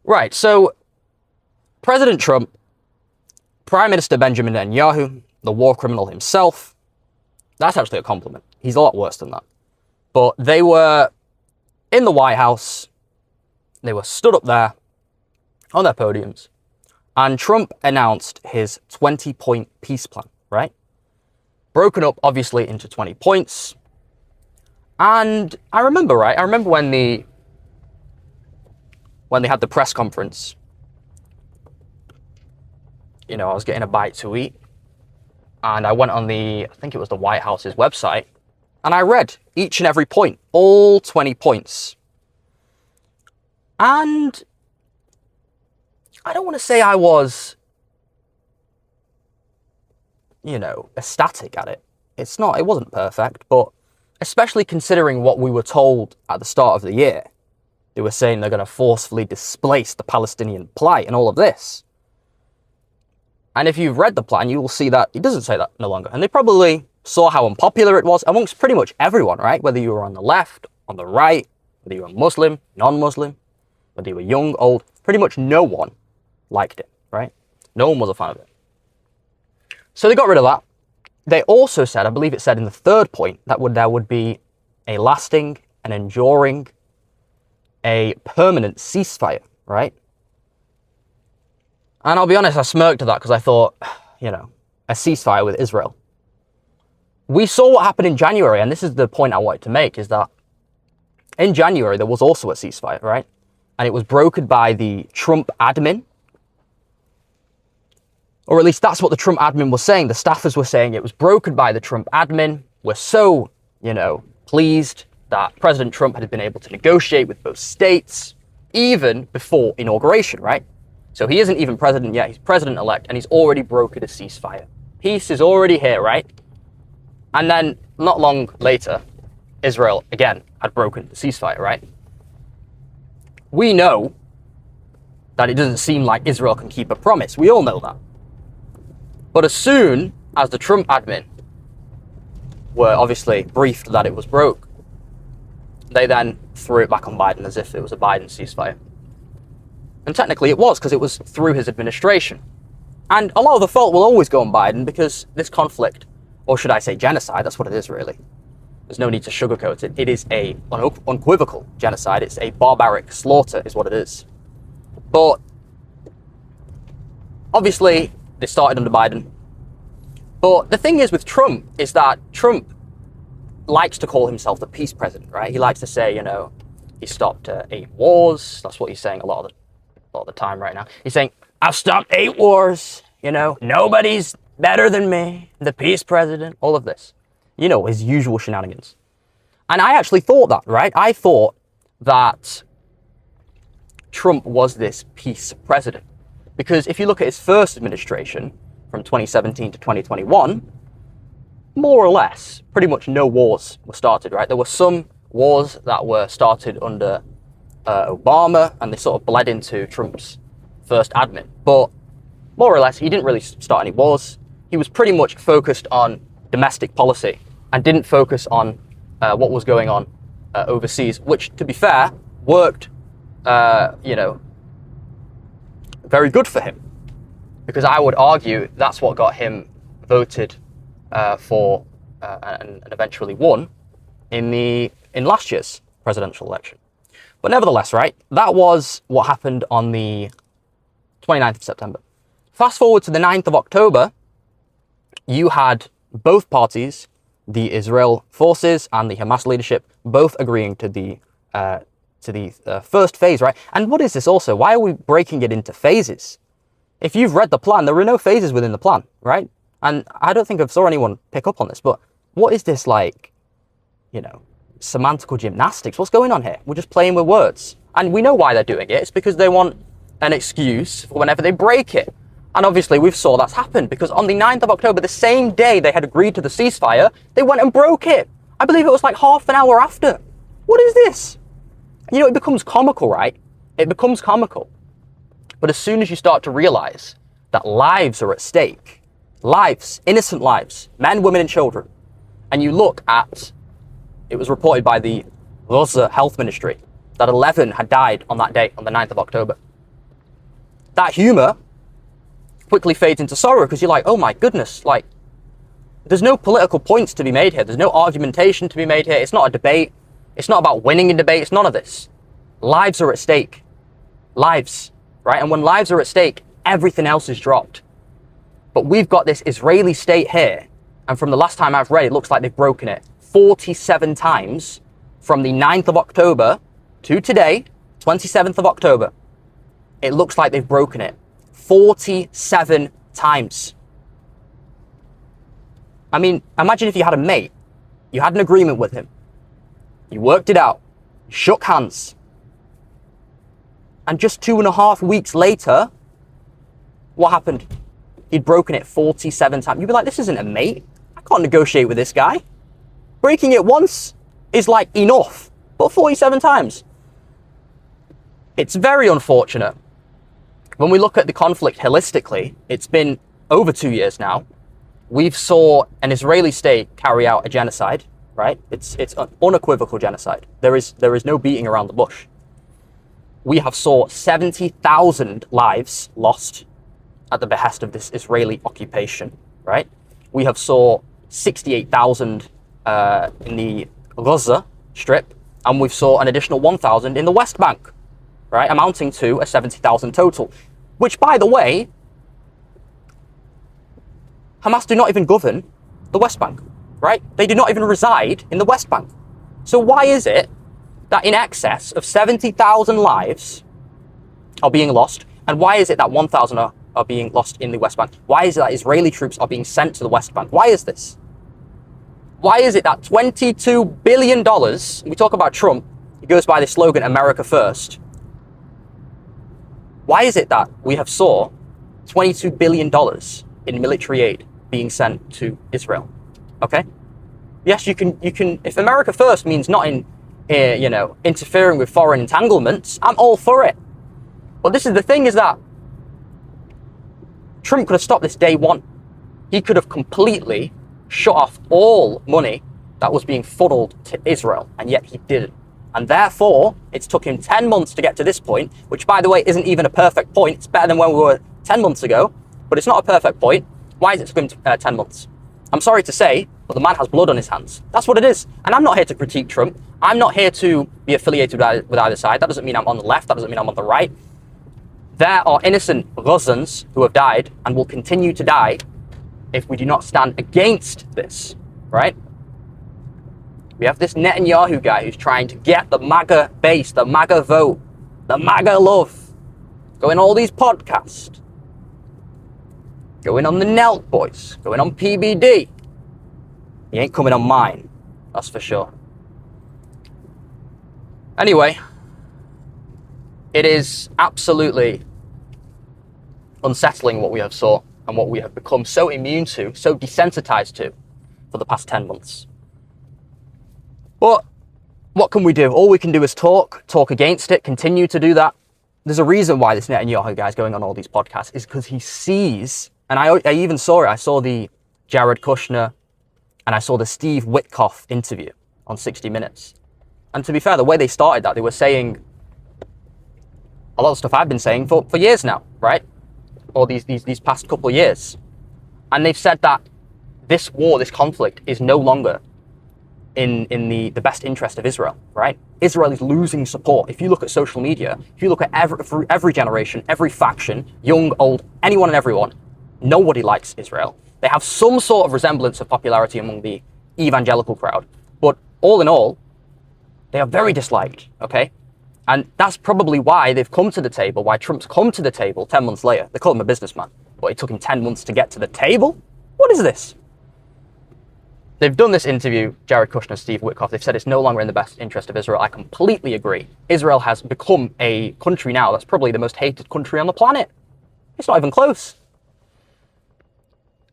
Right, so President Trump, Prime Minister Benjamin Netanyahu, the war criminal himself, that's actually a compliment. He's a lot worse than that. But they were in the White House, they were stood up there on their podiums, and Trump announced his 20-point peace plan, right? Broken up, obviously, into 20 points. And I remember when they had the press conference, you know, I was getting a bite to eat, and I went on I think it was the White House's website, and I read each and every point, all 20 points. And I don't want to say I was, you know, ecstatic at it. It wasn't perfect, but especially considering what we were told at the start of the year. They were saying they're going to forcefully displace the Palestinian plight and all of this. And if you've read the plan, you will see that it doesn't say that no longer. And they probably saw how unpopular it was amongst pretty much everyone, right? Whether you were on the left, on the right, whether you were Muslim, non-Muslim, whether you were young, old, pretty much no one liked it, right? No one was a fan of it. So they got rid of that. They also said, I believe it said in the third point, that there would be a lasting, an enduring, a permanent ceasefire, right? And I'll be honest, I smirked at that because I thought, you know, a ceasefire with Israel. We saw what happened in January, and this is the point I wanted to make, is that in January there was also a ceasefire, right? And it was brokered by the Trump admin. Or at least that's what the Trump admin was saying. The staffers were saying it was brokered by the Trump admin. We're so, you know, pleased that President Trump had been able to negotiate with both states, even before inauguration, right? So he isn't even president yet, he's president-elect, and he's already brokered a ceasefire. Peace is already here, right? And then, not long later, Israel, again, had broken the ceasefire, right? We know that it doesn't seem like Israel can keep a promise. We all know that. But as soon as the Trump admin were obviously briefed that it was broke, they then threw it back on Biden as if it was a Biden ceasefire. And technically it was, because it was through his administration. And a lot of the fault will always go on Biden, because this conflict, or should I say genocide, that's what it is really. There's no need to sugarcoat it. It is a unequivocal genocide. It's a barbaric slaughter is what it is. But obviously they started under Biden. But the thing is with Trump is that Trump likes to call himself the peace president, right? He likes to say, you know, he stopped 8 wars. That's what he's saying a lot of the time right now. He's saying, I've stopped 8 wars. You know, nobody's better than me. The peace president. All of this. You know, his usual shenanigans. And I actually thought that, right? I thought that Trump was this peace president. Because if you look at his first administration, from 2017 to 2021, more or less, pretty much no wars were started, right? There were some wars that were started under Obama, and they sort of bled into Trump's first admin. But more or less, he didn't really start any wars. He was pretty much focused on domestic policy and didn't focus on what was going on overseas, which, to be fair, worked, you know, very good for him. Because I would argue that's what got him voted for and eventually won in last year's presidential election. But nevertheless, right, that was what happened on the 29th of September. Fast forward to the 9th of October, you had both parties, the Israel forces and the Hamas leadership, both agreeing to the first phase, right? And what is this also? Why are we breaking it into phases? If you've read the plan, there were no phases within the plan, right? And I don't think I saw anyone pick up on this, but what is this, like, you know, semantical gymnastics? What's going on here? We're just playing with words. And we know why they're doing it. It's because they want an excuse for whenever they break it. And obviously we saw that's happened, because on the 9th of October, the same day they had agreed to the ceasefire, they went and broke it. I believe it was like half an hour after. What is this? You know, it becomes comical, right? It becomes comical. But as soon as you start to realize that lives are at stake, lives, innocent lives, men, women, and children, and you look at, it was reported by the Gaza Health Ministry that 11 had died on that day, on the 9th of October. that humor quickly fades into sorrow because you're like, oh my goodness, like, there's no political points to be made here. There's no argumentation to be made here. It's not a debate. It's not about winning in debate. It's none of this. Lives are at stake. Lives, right? And when lives are at stake, everything else is dropped. But we've got this Israeli state here, and from the last time I've read, it looks like they've broken it 47 times from the 9th of October to today, 27th of October. It looks like they've broken it 47 times. I mean, imagine if you had a mate, you had an agreement with him, you worked it out, you shook hands, and just 2.5 weeks later, what happened? He'd broken it 47 times. You'd be like, this isn't a mate. I can't negotiate with this guy. Breaking it once is like enough, but 47 times. It's very unfortunate. When we look at the conflict holistically, it's been over 2 years now. We've saw an Israeli state carry out a genocide, right? It's an unequivocal genocide. There is no beating around the bush. We have saw 70,000 lives lost at the behest of this Israeli occupation, right? We have saw 68,000 in the Gaza Strip, and we've saw an additional 1,000 in the West Bank, right? Amounting to a 70,000 total, which, by the way, Hamas do not even govern the West Bank, right? They do not even reside in the West Bank. So why is it that in excess of 70,000 lives are being lost, and why is it that 1,000 are being lost in the West Bank? Why is it that Israeli troops are being sent to the West Bank? Why is this? Why is it that $22 billion, we talk about Trump, he goes by the slogan, America First. Why is it that we have saw $22 billion in military aid being sent to Israel? Okay? Yes, you can, if America First means not interfering with foreign entanglements, I'm all for it. But this is the thing, is that Trump could have stopped this day one. He could have completely shut off all money that was being funneled to Israel, and yet he didn't. And therefore, it's took him 10 months to get to this point, which, by the way, isn't even a perfect point. It's better than when we were 10 months ago, but it's not a perfect point. Why is it took him 10 months? I'm sorry to say, but the man has blood on his hands. That's what it is. And I'm not here to critique Trump. I'm not here to be affiliated with either side. That doesn't mean I'm on the left. That doesn't mean I'm on the right. There are innocent Gazans who have died and will continue to die if we do not stand against this, right? We have this Netanyahu guy who's trying to get the MAGA base, the MAGA vote, the MAGA love, going on all these podcasts, going on the Nelk Boys, going on PBD. He ain't coming on mine, that's for sure. Anyway, it is absolutely unsettling what we have saw and what we have become so immune to, so desensitized to for the past 10 months. But what can we do? All we can do is talk against it, continue to do that. There's a reason why this Netanyahu guy is going on all these podcasts, is because he sees, and I even saw it, I saw the Jared Kushner and I saw the Steve Witkoff interview on 60 Minutes. And to be fair, the way they started that, they were saying a lot of stuff I've been saying for years now, right? Or these past couple of years. And they've said that this war, this conflict, is no longer in the best interest of Israel, right? Israel is losing support. If you look at social media, if you look at every generation, every faction, young, old, anyone and everyone, nobody likes Israel. They have some sort of resemblance of popularity among the evangelical crowd. But all in all, they are very disliked, okay? And that's probably why they've come to the table, why Trump's come to the table 10 months later. They call him a businessman, but it took him 10 months to get to the table? What is this? They've done this interview, Jared Kushner, Steve Witkoff. They've said it's no longer in the best interest of Israel. I completely agree. Israel has become a country now that's probably the most hated country on the planet. It's not even close.